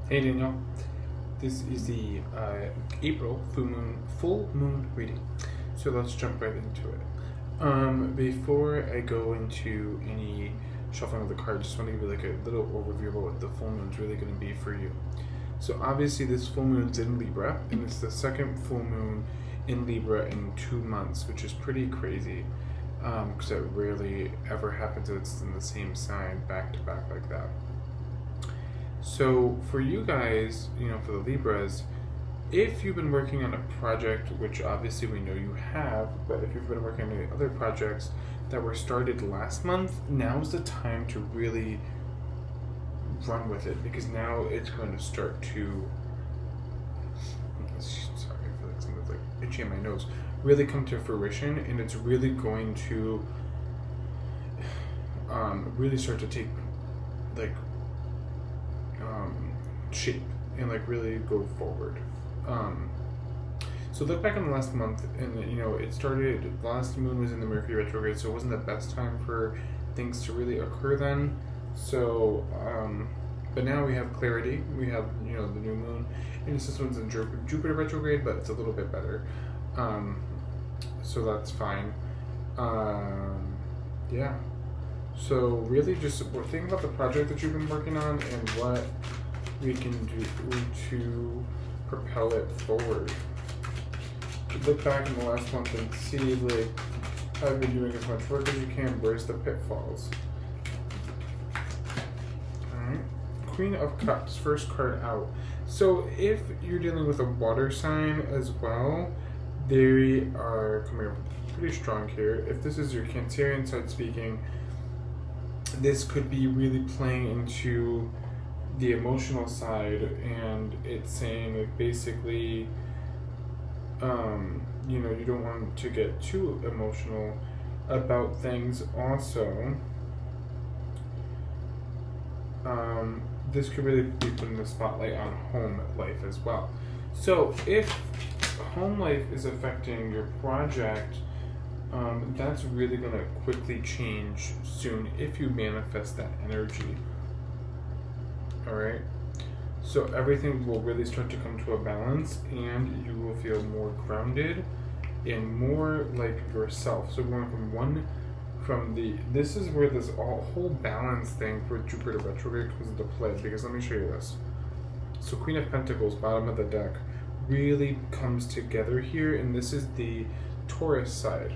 Hey Daniel, this is the April full moon reading. So let's jump right into it. Before I go into any shuffling of the cards, just want to give you like a little overview about what the full moon is really going to be for you. So obviously this full moon is in Libra, and it's the second full moon in Libra in 2 months, which is pretty crazy. Because it rarely ever happens that it's in the same sign back to back like that. So for you guys, for the Libras, if you've been working on a project, which obviously we know you have, but if you've been working on any other projects that were started last month, now's the time to really run with it, because now it's going to start to, sorry, I feel like something's like itchy in my nose, really come to fruition, and it's really going to really start to take like shape and like really go forward. So look back on the last month, and it started. The last moon was in the Mercury retrograde, so it wasn't the best time for things to really occur then. So, but now we have clarity. We have the new moon, and this one's in Jupiter retrograde, but it's a little bit better. So that's fine. Yeah. So really, just think about the project that you've been working on and what we can do to propel it forward. Look back in the last month and see like how you've been doing as much work as you can. Where's the pitfalls? Alright. Queen of Cups, first card out. So if you're dealing with a water sign as well, they are coming up pretty strong here. If this is your Cancerian side speaking, this could be really playing into the emotional side, and it's saying like basically you don't want to get too emotional about things. Also, this could really be putting the spotlight on home life as well. So if home life is affecting your project, that's really going to quickly change soon if you manifest that energy. Alright? So everything will really start to come to a balance, and you will feel more grounded and more like yourself. So going this is where this whole balance thing for Jupiter retrograde comes into play, because let me show you this. So Queen of Pentacles, bottom of the deck, really comes together here, and this is the Taurus side.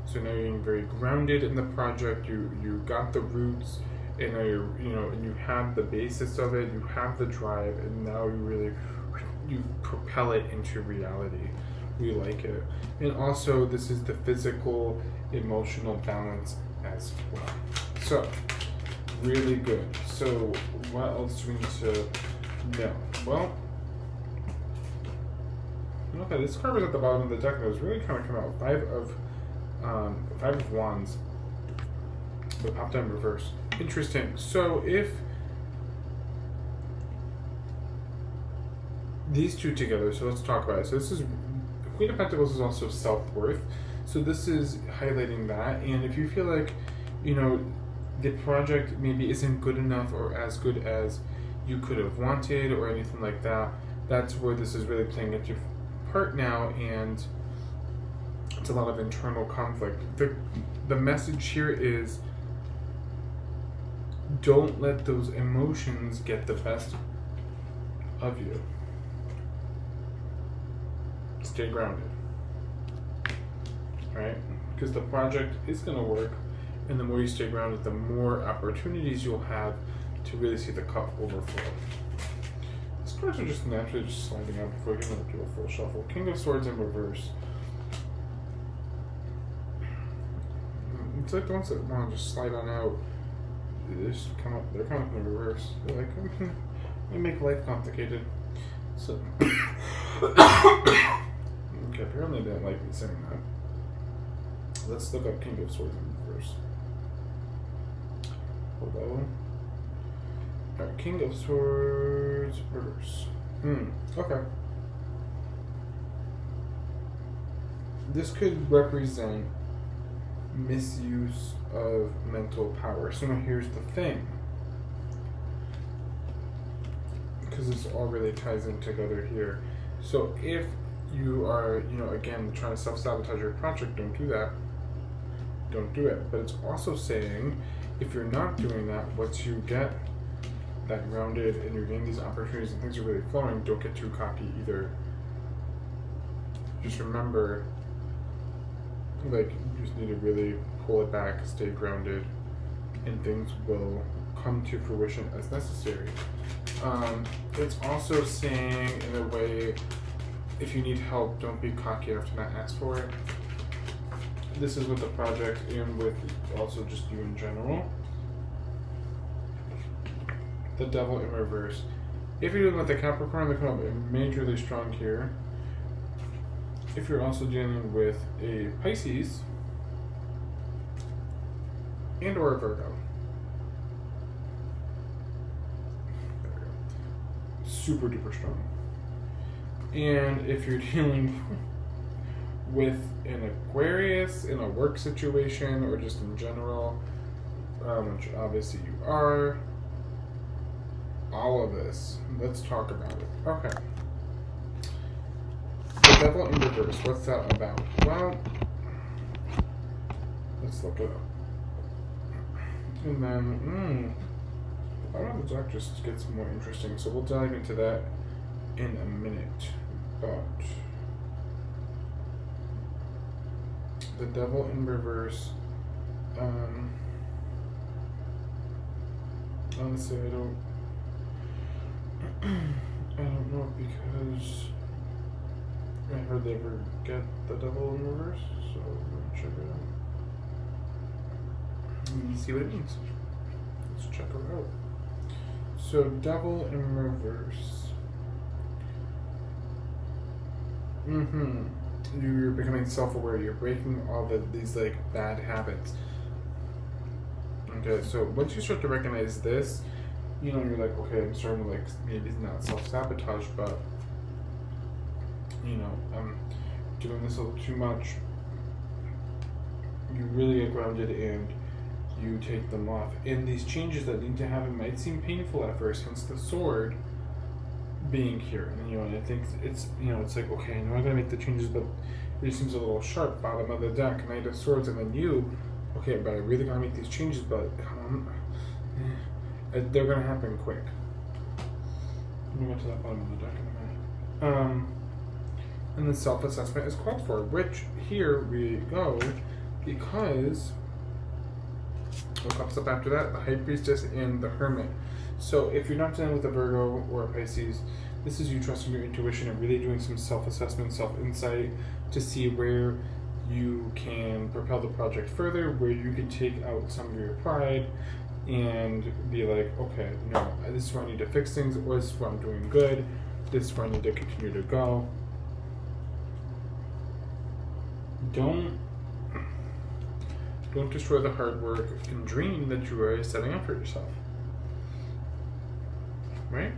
So now you're getting very grounded in the project. You got the roots, and now and you have the basis of it. You have the drive, and now you propel it into reality. We like it, and also this is the physical, emotional balance as well. So really good. So what else do we need to know? Well, okay, this card was at the bottom of the deck, and it was really kind of come out Five of Wands, but popped down in reverse. Interesting. So if these two together, so let's talk about it. So this is Queen of Pentacles is also self-worth. So this is highlighting that, and if you feel like the project maybe isn't good enough or as good as you could have wanted or anything like that, that's where this is really playing into part now, and it's a lot of internal conflict. The message here is, don't let those emotions get the best of you. Stay grounded. Alright? Because the project is going to work, and the more you stay grounded, the more opportunities you'll have to really see the cup overflow. These cards are just naturally just sliding out before you do a full shuffle. King of Swords in reverse. It's like the ones that want to just slide on out. They're kind of in reverse. They're like, we make life complicated. So, okay, apparently they didn't like me saying that. Let's look up King of Swords in reverse. Hello. Alright, King of Swords reverse. Okay. This could represent misuse of mental power. So now here's the thing. because this all really ties in together here. So if you are, again, trying to self-sabotage your project, don't do that. Don't do it. But it's also saying, if you're not doing that, once you get that grounded and you're getting these opportunities and things are really flowing, don't get too cocky either. Just remember, like, you just need to really pull it back, stay grounded, and things will come to fruition as necessary. It's also saying, in a way, if you need help, don't be cocky enough to not ask for it. This is with the project and with also just you in general. The Devil in reverse. If you're dealing with the Capricorn, they come up majorly strong here. If you're also dealing with a Pisces and or a Virgo. There we go. Super duper strong. And if you're dealing with an Aquarius in a work situation or just in general, which obviously you are, all of this, let's talk about it. Okay. The Devil in reverse, what's that about? Well, let's look it up. And then, I don't know, the deck just gets more interesting, so we'll dive into that in a minute. But the Devil in reverse, honestly, I don't know, because I hardly ever get the Devil in reverse, so I'm gonna check it out. Let me see what it means. Let's check it out. So, Devil in reverse. You're becoming self-aware. You're breaking all these like bad habits. Okay, so once you start to recognize this, you're like, okay, I'm starting to, like, maybe not self-sabotage, but I'm doing this a little too much. You really get grounded and you take them off. And these changes that need to happen might seem painful at first, hence the sword being here. And I think it's it's like, okay, I know I gotta make the changes, but it just seems a little sharp. Bottom of the deck, Knight of Swords, and then okay, but I really gotta make these changes, but they're gonna happen quick. We'll get to that bottom of the deck in a minute. And then self-assessment is called for, which here we go, because what comes up after that? The High Priestess and the Hermit. So if you're not dealing with a Virgo or a Pisces, this is you trusting your intuition and really doing some self-assessment, self-insight to see where you can propel the project further, where you can take out some of your pride and be like, okay, no, this is where I need to fix things, or this is where I'm doing good, this is where I need to continue to go. Don't destroy the hard work and dream that you are setting up for yourself. Right?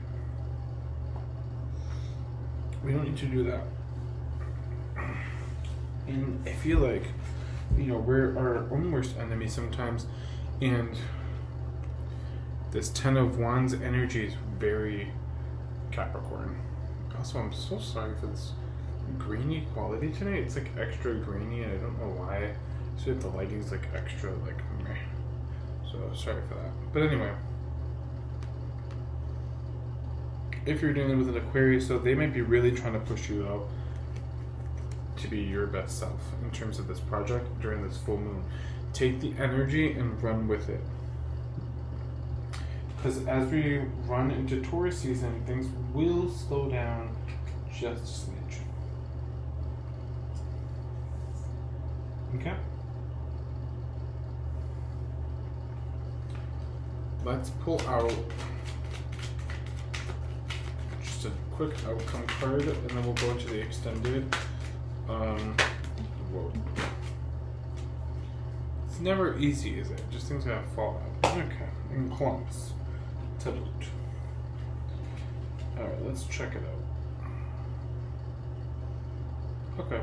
We don't need to do that. And I feel like, we're our own worst enemy sometimes, and this 10 of Wands energy is very Capricorn. Also, I'm so sorry for this grainy quality tonight. It's like extra grainy, and I don't know why. So if the lighting's like extra, like, meh. So sorry for that. But anyway, if you're dealing with an Aquarius, so they might be really trying to push you out to be your best self in terms of this project during this full moon. Take the energy and run with it. Because as we run into Taurus season, things will slow down just a smidge. Okay? Let's pull out just a quick outcome card, and then we'll go into the extended. Whoa. It's never easy, is it? Just things gotta fall out. Okay, in clumps. To loot. Alright, let's check it out. Okay.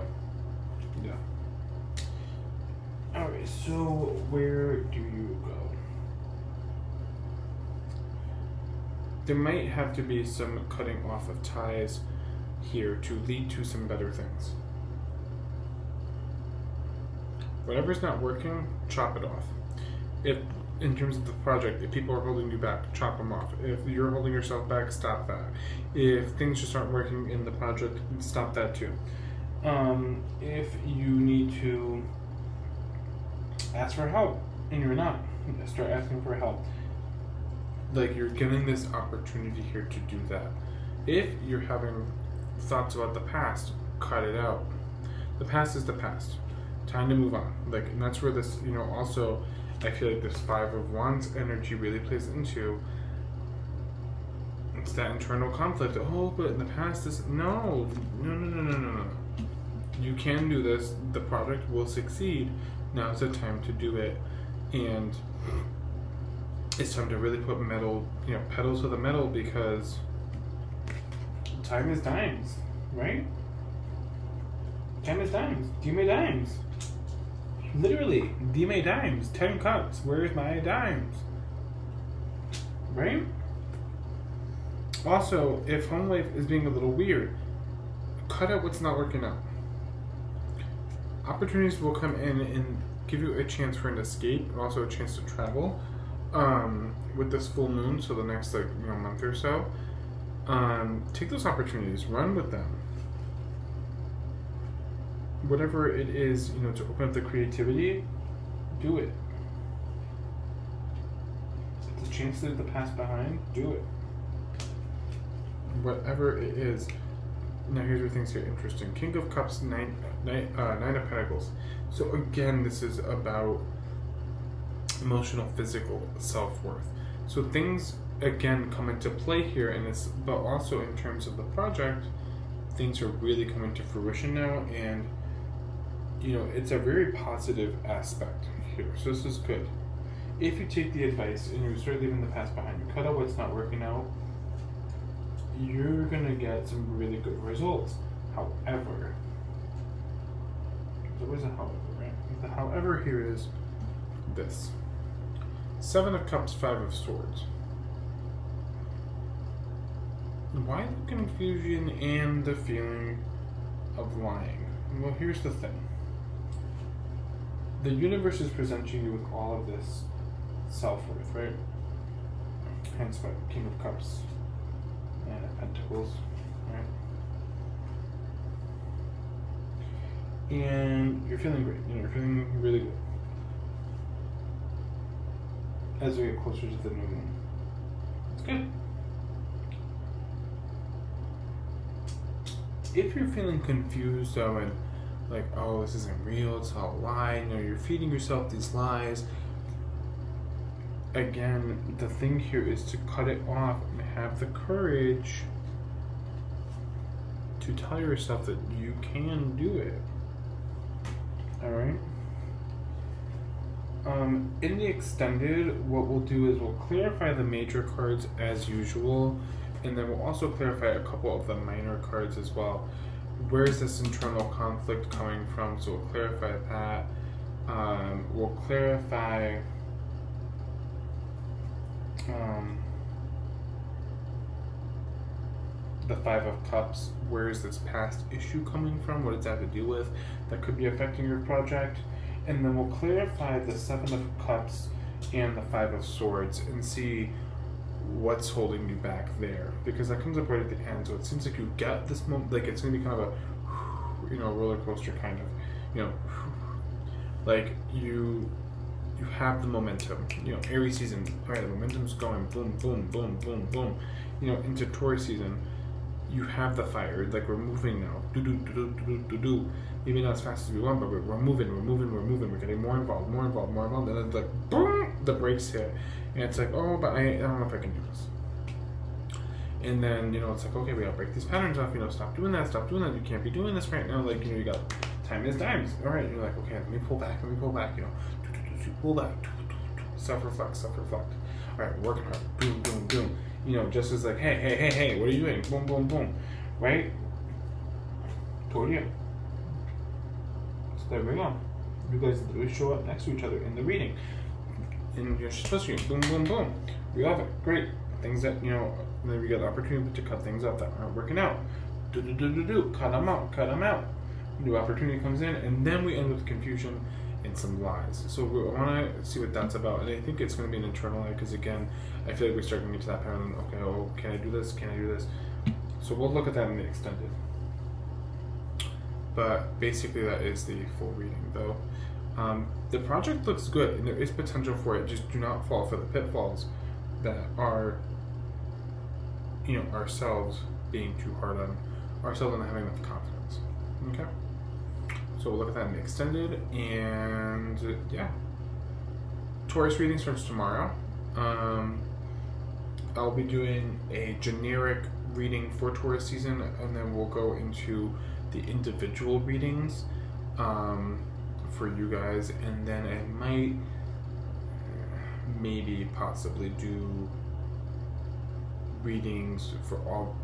Yeah. Alright, so where do you go? there might have to be some cutting off of ties here to lead to some better things. Whatever's not working, chop it off. If, in terms of the project, if people are holding you back, chop them off. If you're holding yourself back, stop that. If things just aren't working in the project, stop that too. If you need to ask for help and you're not, start asking for help. Like, you're getting this opportunity here to do that. If you're having thoughts about the past, cut it out. The past is the past. Time to move on. Like, and that's where this, also, I feel like this Five of Wands energy really plays into. It's that internal conflict. Oh, but in the past, this, no. You can do this. The project will succeed. Now is the time to do it. And it's time to really put pedal to the metal, because time is dimes, right? Time is dimes. Dime dimes. Literally, dime dimes. 10 cups. Where's my dimes? Right? Also, if home life is being a little weird, cut out what's not working out. Opportunities will come in and give you a chance for an escape, also a chance to travel. With this full moon, so the next month or so, take those opportunities, run with them. Whatever it is, to open up the creativity, do it. It's a chance to leave the past behind, do it. Whatever it is. Now here's where things get interesting. King of Cups, Nine of Pentacles. So again, this is about emotional, physical self-worth. So things again come into play here in this, but also in terms of the project, things are really coming to fruition now, and it's a very positive aspect here. So this is good. If you take the advice and you start leaving the past behind, you cut out what's not working out, you're gonna get some really good results. However, there's always a however, right? The however here is this. 7 of Cups, 5 of Swords. Why the confusion and the feeling of lying? Well, here's the thing. The universe is presenting you with all of this self-worth, right? Hence what King of Cups and Pentacles, right? And you're feeling great. You're feeling really good. As we get closer to the new moon. It's good. If you're feeling confused though, and like, oh, this isn't real, it's all a lie, you're feeding yourself these lies. Again, the thing here is to cut it off and have the courage to tell yourself that you can do it. Alright? In the extended, what we'll do is we'll clarify the major cards as usual, and then we'll also clarify a couple of the minor cards as well. Where is this internal conflict coming from? So we'll clarify that. We'll clarify the 5 of Cups. Where is this past issue coming from? What does that have to do with? That could be affecting your project. And then we'll clarify the 7 of Cups and the 5 of Swords and see what's holding you back there, because that comes up right at the end. So it seems like you get this moment, like it's gonna be kind of a roller coaster kind of, like you have the momentum. Aries season, all right, the momentum's going boom, boom, boom, boom, boom. Into Taurus season, you have the fire. Like, we're moving now. Do. Maybe not as fast as we want, but we're moving. We're getting more involved. And then it's like, boom, the brakes hit. And it's like, oh, but I don't know if I can do this. And then, it's like, okay, we gotta break these patterns off. Stop doing that. You can't be doing this right now. Like, you got time is dimes. All right, you're like, okay, let me pull back. Pull back. Self-reflect. All right, working hard. Boom. Just as like, hey, what are you doing? Boom, boom. Right? Told you. So there we go. You guys literally show up next to each other in the reading. And you're supposed to boom. We love it. Great. Things that, And then we get the opportunity to cut things out that aren't working out. Cut them out, cut them out. New opportunity comes in, and then we end with confusion and some lies. So we want to see what that's about, and I think it's going to be an internal lie because again, I feel like we're starting to get to that pattern. Okay, oh, can I do this? Can I do this? So we'll look at that in the extended. But basically, that is the full reading, though. The project looks good, and there is potential for it. Just do not fall for the pitfalls that are, ourselves being too hard on ourselves and not having enough confidence. Okay. So we'll look at that in the extended, and yeah. Taurus reading starts tomorrow. I'll be doing a generic reading for Taurus season, and then we'll go into the individual readings for you guys, and then I might maybe possibly do readings for all